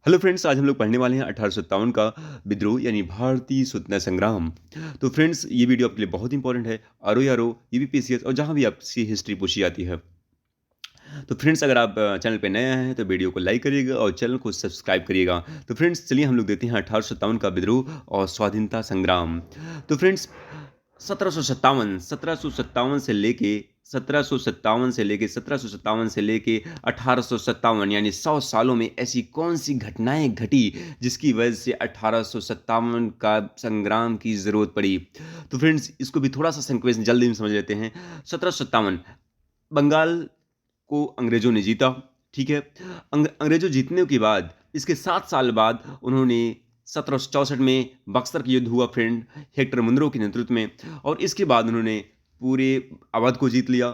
Hello friends, आज हम लोग पढ़ने वाले हैं 1857 का विद्रोह यानी भारतीय स्वतंत्रता संग्राम। तो फ्रेंड्स, ये वीडियो आपके लिए बहुत इंपॉर्टेंट है। आरओ आरओ यूपीपीसीएस और जहाँ भी आपसे हिस्ट्री पूछी जाती है। तो फ्रेंड्स, अगर आप चैनल पे नए आए हैं तो वीडियो को लाइक करिएगा और चैनल को सब्सक्राइब करिएगा। तो फ्रेंड्स, चलिए हम लोग देखते हैं 1857 का विद्रोह और स्वाधीनता संग्राम। तो फ्रेंड्स, 1757 से लेके 1857 यानी 100 सालों में ऐसी कौन-सी घटनाएँ घटी, जिसकी वजह से 1857 का संग्राम की ज़रूरत पड़ी। तो फ्रेंड्स, इसको भी थोड़ा-सा सीक्वेंस जल्दी में समझ लेते हैं। 1757 बंगाल को अंग्रेज़ों ने जीता, ठीक है? अंग्रेज़ों जीतने के बाद इसके 7 साल बाद उन्होंने 1764 में बक्सर का युद्ध हुआ फ्रेंड, हेक्टर मुनरो के नेतृत्व में। और इसके बाद उन्होंने पूरे अवध को जीत लिया,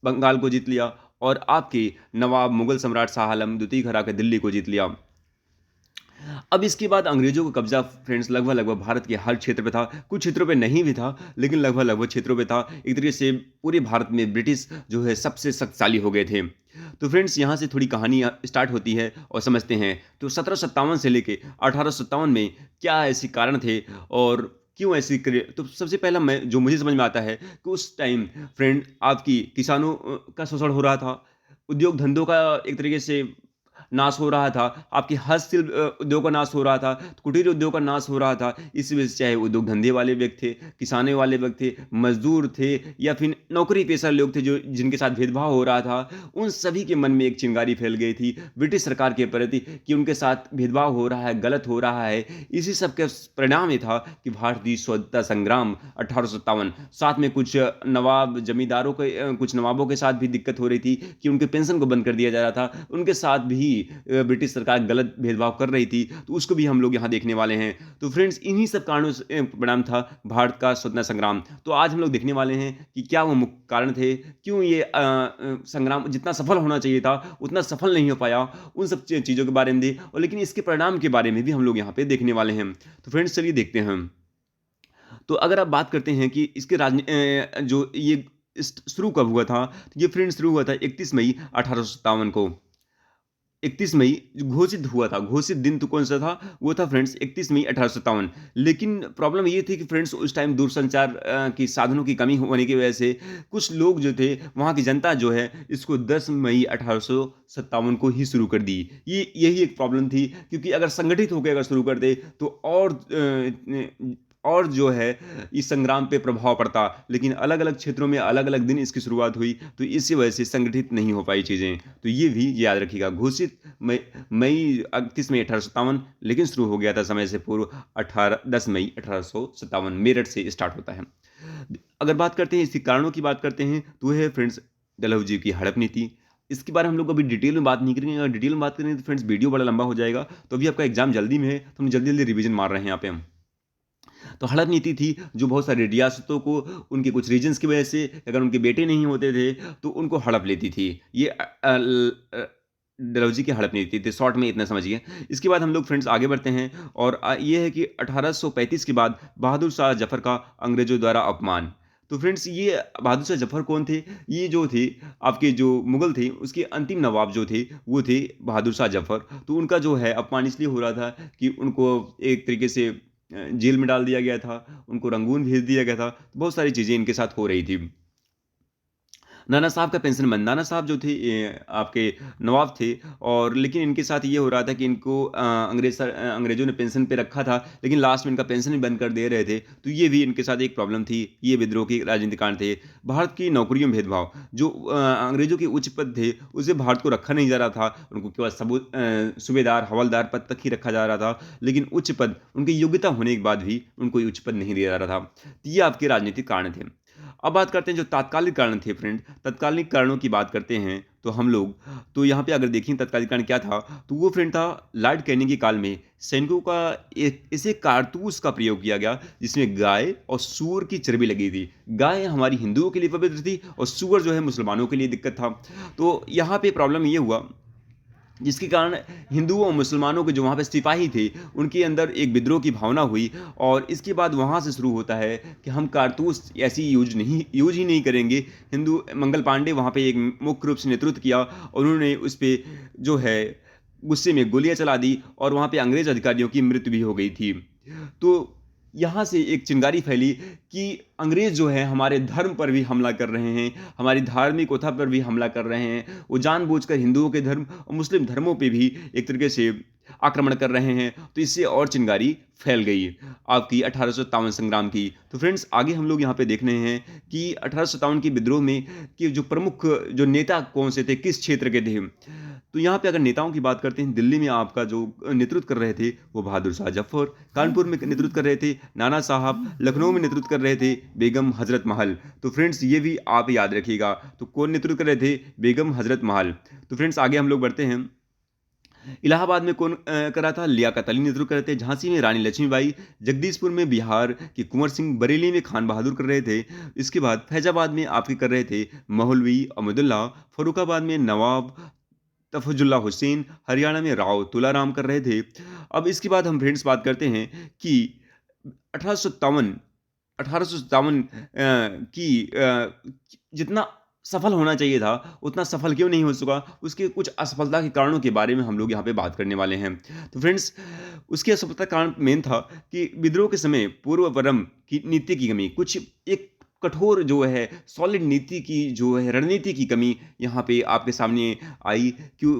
बंगाल को जीत लिया और आपके नवाब मुगल सम्राट शाह आलम द्वितीय हरा के दिल्ली को जीत लिया। अब इसके बाद अंग्रेज़ों का कब्ज़ा फ्रेंड्स लगभग-लगभग भारत के हर क्षेत्र पे था। कुछ क्षेत्रों पे नहीं भी था, लेकिन लगभग-लगभग क्षेत्रों पे था। एक तरीके से पूरे भारत में ब्रिटिश जो है सबसे शक्तिशाली हो गए थे। तो फ्रेंड्स, यहाँ से थोड़ी कहानी स्टार्ट होती है और समझते हैं। तो 1757 से लेके 1857 में क्या ऐसे कारण थे और क्यों ऐसी तो सबसे पहला मैं जो मुझे समझ में आता है कि उस टाइम फ्रेंड आपकी किसानों का शोषण हो रहा था। उद्योग धंधों का एक तरीके से नाश हो रहा था, आपके हस्तशिल्प उद्योग का नाश हो रहा था, कुटीर उद्योग का नाश हो रहा था। इस वजह से चाहे उद्योग धंधे वाले व्यक्ति थे, किसाने वाले व्यक्ति थे, मज़दूर थे या फिर नौकरी पेशा लोग थे जो जिनके साथ भेदभाव हो रहा था, उन सभी के मन में एक चिंगारी फैल गई थी ब्रिटिश सरकार के प्रति कि उनके साथ भेदभाव हो रहा है, गलत हो रहा है। इसी सब का परिणाम ये था कि भारतीय स्वतंत्रता संग्राम 1857 साथ में कुछ नवाब जमींदारों के कुछ नवाबों के साथ भी दिक्कत हो रही थी कि उनके पेंशन को बंद कर दिया जा रहा था। उनके साथ भी ब्रिटिश सरकार गलत भेदभाव कर रही थी, तो उसको भी हम लोग यहाँ देखने वाले हैं। तो फ्रेंड्स, इन्हीं सब कारणों से परिणाम था भारत का स्वतंत्रता संग्राम। तो आज हम लोग देखने वाले हैं कि क्या वो मुख्य कारण थे, क्यों ये संग्राम जितना सफल होना चाहिए था उतना सफल नहीं हो पाया, उन सब चीज़ों के बारे में भी और लेकिन इसके परिणाम के बारे में भी हम लोग यहाँ पे देखने वाले हैं। तो फ्रेंड्स, चलिए देखते हैं। तो अगर आप बात करते हैं कि इसके जो ये शुरू कब हुआ था, तो ये फ्रेंड्स शुरू हुआ था 31 मई 1857 को। 31 मई जो घोषित हुआ था, घोषित दिन तो कौन-सा था? वो था फ्रेंड्स 31 मई 1857। लेकिन प्रॉब्लम ये थी कि फ्रेंड्स उस टाइम दूरसंचार की साधनों की कमी होने की वजह से कुछ लोग जो थे, वहाँ की जनता जो है, इसको 10 मई 1857 को ही शुरू कर दी। यही एक प्रॉब्लम थी क्योंकि अगर संगठित होके अगर शुरू कर दे तो और जो है इस संग्राम पे प्रभाव पड़ता, लेकिन अलग-अलग क्षेत्रों में अलग-अलग दिन इसकी शुरुआत हुई, तो इसी वजह से संगठित नहीं हो पाई चीज़ें। तो ये भी याद रखिएगा, घोषित मई 31 मई 1857 लेकिन शुरू हो गया था समय से पूर्व 10 मई 1857 मेरठ से स्टार्ट होता है। अगर बात करते हैं इसके कारणों की बात करते हैं, तो वो है फ्रेंड्स डलहौजी की हड़प नीति। इसके बारे में हम लोग अभी डिटेल में बात नहीं करेंगे, अगर डिटेल में बात करेंगे तो फ्रेंड्स वीडियो बड़ा लंबा हो जाएगा, तो अभी आपका एग्ज़ाम जल्दी में है, तो हम जल्दी-जल्दी रिवीजन मार रहे हैं यहाँ पे हम। तो हड़प नीति थी जो बहुत सारी रियासतों को उनके कुछ रीजन्स की वजह से अगर उनके बेटे नहीं होते थे तो उनको हड़प लेती थी। ये डलहौजी की हड़प नीति थी, शॉर्ट में इतना समझिए। इसके बाद हम लोग फ्रेंड्स आगे बढ़ते हैं और ये है कि 1835 के बाद बहादुर शाह जफर का अंग्रेजों द्वारा अपमान। तो फ्रेंड्स, ये बहादुर शाह जफर कौन थे? ये जो थे आपके जो मुगल थे उसके अंतिम नवाब जो थे वो थे बहादुर शाह जफर। तो उनका जो है अपमान इसलिए हो रहा था कि उनको एक तरीके से जेल में डाल दिया गया था, उनको रंगून भेज दिया गया था, तो बहुत सारी चीज़ें इनके साथ हो रही थी। नाना साहब का पेंशन बंद, नाना साहब जो थे आपके नवाब थे और लेकिन इनके साथ ये हो रहा था कि इनको अंग्रेज़ों ने पेंशन पे रखा था, लेकिन लास्ट में इनका पेंशन भी बंद कर दे रहे थे, तो ये भी इनके साथ एक प्रॉब्लम थी, ये विद्रोह के राजनीतिक कारण थे। भारत की नौकरियों में भेदभाव, जो अंग्रेज़ों के उच्च पद थे, उसे भारत को रखा नहीं जा रहा था, उनको केवल सूबेदार, हवलदार पद तक ही रखा जा रहा था, लेकिन उच्च पद, उनकी योग्यता होने के बाद भी उनको ये उच्च पद नहीं दिया जा रहा था। तो ये आपके राजनीतिक कारण थे। अब बात करते हैं जो तात्कालिक कारण थे फ्रेंड, तत्कालिक कारणों की बात करते हैं तो हम लोग तो यहाँ पे अगर देखें तत्कालिक कारण क्या था, तो वो फ्रेंड था लॉर्ड कैनिंग के काल में सैनिकों का एक ऐसे कारतूस का प्रयोग किया गया जिसमें गाय और सूअर की चर्बी लगी थी। गाय हमारी हिंदुओं के लिए पवित्र थी और सूअर जो है मुसलमानों के लिए दिक्कत था। तो यहाँ पे प्रॉब्लम ये हुआ जिसके कारण हिंदुओं और मुसलमानों के जो वहाँ पे सिपाही थे, उनके अंदर एक विद्रोह की भावना हुई और इसके बाद वहाँ से शुरू होता है कि हम कारतूस ऐसी यूज़ ही नहीं करेंगे। हिंदू मंगल पांडे वहाँ पे एक मुख्य रूप से नेतृत्व किया और उन्होंने उस पे जो है गुस्से में गोलियां चला दी और वहां पे अंग्रेज अधिकारियों की मृत्यु भी हो गई थी। तो यहाँ से एक चिंगारी फैली कि अंग्रेज जो है हमारे धर्म पर भी हमला कर रहे हैं, हमारी धार्मिक प्रथा पर भी हमला कर रहे हैं। वो जानबूझकर हिंदुओं के धर्म और मुस्लिम धर्मों पे भी एक तरीके से आक्रमण कर रहे हैं। तो इससे और चिंगारी फैल गई आपकी 1857 संग्राम की। तो फ्रेंड्स आगे हम लोग यहाँ पे देख रहे हैं कि 1857 की विद्रोह में कि जो प्रमुख जो नेता कौन से थे, किस क्षेत्र के थे। तो यहाँ पे अगर नेताओं की बात करते हैं, दिल्ली में आपका जो नेतृत्व कर रहे थे वो बहादुर शाह जफर, कानपुर में नेतृत्व कर रहे थे नाना साहब, लखनऊ में नेतृत्व कर रहे थे बेगम हजरत महल। तो फ्रेंड्स ये भी आप याद रखिएगा। तो कौन नेतृत्व कर रहे थे? बेगम हजरत महल। तो फ्रेंड्स आगे हम लोग बढ़ते हैं। इलाहाबाद में कौन कर रहा था? लियाकत अली नेतृत्व कर रहे थे। झांसी में रानी लक्ष्मीबाई, जगदीशपुर में बिहार के कुंवर सिंह, बरेली में खान बहादुर कर रहे थे। इसके बाद फैजाबाद में आपके कर रहे थे मौलवी अहमदुल्ला, फरुखाबाद में नवाब तफजुल्ला हुसैन, हरियाणा में राव तुलाराम कर रहे थे। अब इसके बाद हम फ्रेंड्स बात करते हैं कि 1857 1857 की जितना सफल होना चाहिए था उतना सफल क्यों नहीं हो सका, उसके कुछ असफलता के कारणों के बारे में हम लोग यहाँ पे बात करने वाले हैं। तो फ्रेंड्स उसकी असफलता का कारण मेन था कि विद्रोह के समय पूर्व परम की नीति की कमी, कुछ एक कठोर जो है सॉलिड नीति की जो है रणनीति की कमी यहाँ पे आपके सामने आई। क्यों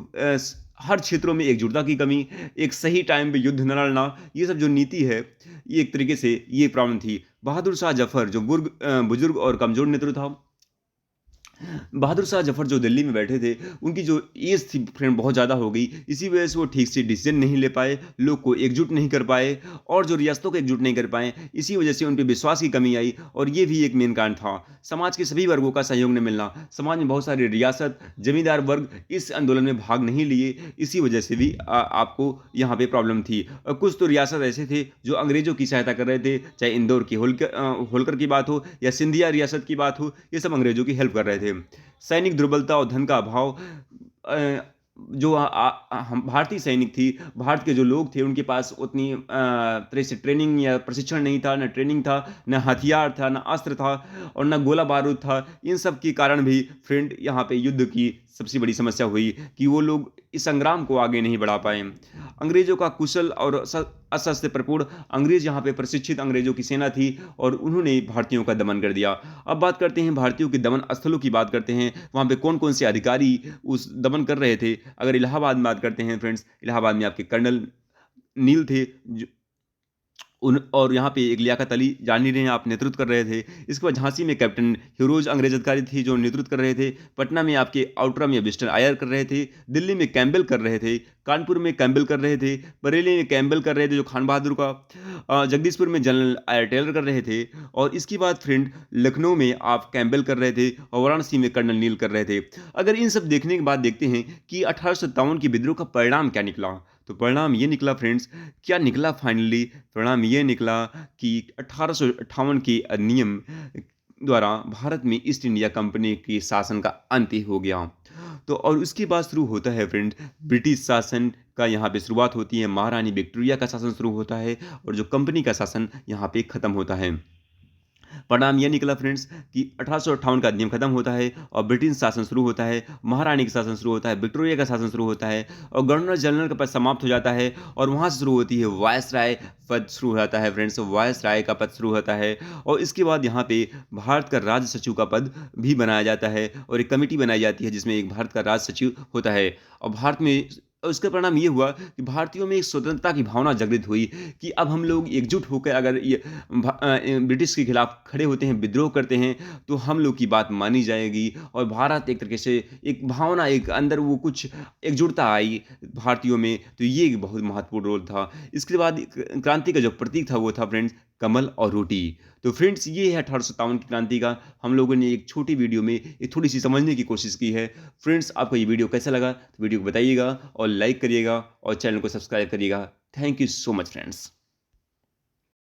हर क्षेत्रों में एकजुटता की कमी, एक सही टाइम पे युद्ध न लड़ना, ये सब जो नीति है ये एक तरीके से ये प्रॉब्लम थी। बहादुर शाह जफर जो बुजुर्ग और कमजोर नेतृत्व था, बहादुर शाह जफर जो दिल्ली में बैठे थे उनकी जो एज थी फ्रेंड बहुत ज़्यादा हो गई। इसी वजह से वो ठीक से डिसीजन नहीं ले पाए, लोग को एकजुट नहीं कर पाए और जो रियासतों को एकजुट नहीं कर पाए। इसी वजह से उन पर विश्वास की कमी आई और ये भी एक मेन कारण था। समाज के सभी वर्गों का सहयोग न मिलना, समाज में बहुत सारे रियासत जमींदार वर्ग इस आंदोलन में भाग नहीं लिए, इसी वजह से भी आपको यहाँ पे प्रॉब्लम थी। कुछ तो रियासत ऐसे थे जो अंग्रेजों की सहायता कर रहे थे, चाहे इंदौर की होलकर की बात हो या सिंधिया रियासत की बात हो, ये सब अंग्रेजों की हेल्प कर रहे थे। सैनिक दुर्बलता और धन का अभाव, जो हम भारतीय सैनिक थी, भारत के जो लोग थे उनके पास उतनी तरह से ट्रेनिंग या प्रशिक्षण नहीं था, न ट्रेनिंग था, न हथियार था, न अस्त्र था और न गोला बारूद था। इन सब के कारण भी फ्रेंड यहाँ पे युद्ध की सबसे बड़ी समस्या हुई कि वो लोग इस संग्राम को आगे नहीं बढ़ा पाए। अंग्रेजों का कुशल और अशस्त्र प्रपूर्ण अंग्रेज यहाँ पे प्रशिक्षित अंग्रेजों की सेना थी और उन्होंने भारतीयों का दमन कर दिया। अब बात करते हैं भारतीयों के दमन स्थलों की बात करते हैं, वहाँ पे कौन कौन से अधिकारी उस दमन कर रहे थे। अगर इलाहाबाद में बात करते हैं फ्रेंड्स, इलाहाबाद में आपके कर्नल नील थे उन और यहाँ पे एक लियाकत अली जान ही रहे हैं आप, नेतृत्व कर रहे थे। इसके बाद झांसी में कैप्टन हिरोज अंग्रेज अधिकारी थी जो नेतृत्व कर रहे थे। पटना में आपके आउटरम या वेस्टर्न आयर कर रहे थे। दिल्ली में कैम्बेल कर रहे थे। कानपुर में कैम्बेल कर रहे थे। बरेली में कैम्बेल कर रहे थे जो खान बहादुर का। जगदीशपुर में जनरल आयर टेलर कर रहे थे। और इसके बाद फ्रेंड लखनऊ में आप कैम्बेल कर रहे थे और वाराणसी में कर्नल नील कर रहे थे। अगर इन सब देखने के बाद देखते हैं कि 1857 की विद्रोह का परिणाम क्या निकला, तो परिणाम ये निकला फ्रेंड्स, क्या निकला फाइनली, परिणाम ये निकला कि 1858 के अधिनियम द्वारा भारत में ईस्ट इंडिया कंपनी के शासन का अंत ही हो गया। तो और उसके बाद शुरू होता है फ्रेंड ब्रिटिश शासन का, यहाँ पे शुरुआत होती है, महारानी विक्टोरिया का शासन शुरू होता है और जो कंपनी का शासन यहाँ पे खत्म होता है। परिणाम यह निकला फ्रेंड्स कि 1858 का अधिनियम खत्म होता है और ब्रिटिश शासन शुरू होता है, महारानी का शासन शुरू होता है, विक्टोरिया का शासन शुरू होता है और गवर्नर जनरल का पद समाप्त हो जाता है और वहाँ से शुरू होती है वायसराय पद शुरू हो जाता है फ्रेंड्स, वायसराय का पद शुरू होता है। और इसके बाद यहाँ पे भारत का राज सचिव का पद भी बनाया जाता है और एक कमेटी बनाई जाती है जिसमें एक भारत का राज सचिव होता है। और भारत में उसका परिणाम ये हुआ कि भारतीयों में एक स्वतंत्रता की भावना जागृत हुई कि अब हम लोग एकजुट होकर अगर ये ब्रिटिश के खिलाफ खड़े होते हैं, विद्रोह करते हैं, तो हम लोग की बात मानी जाएगी और भारत एक तरीके से एक भावना, एक अंदर वो कुछ एकजुटता आई भारतीयों में। तो ये एक बहुत महत्वपूर्ण रोल था। इसके बाद क्रांति का जो प्रतीक था वो था फ्रेंड्स कमल और रोटी। तो फ्रेंड्स ये है 1857 की क्रांति का, हम लोगों ने एक छोटी वीडियो में एक थोड़ी सी समझने की कोशिश की है। फ्रेंड्स आपको ये वीडियो कैसा लगा तो वीडियो को बताइएगा और लाइक करिएगा और चैनल को सब्सक्राइब करिएगा। Thank you so much friends.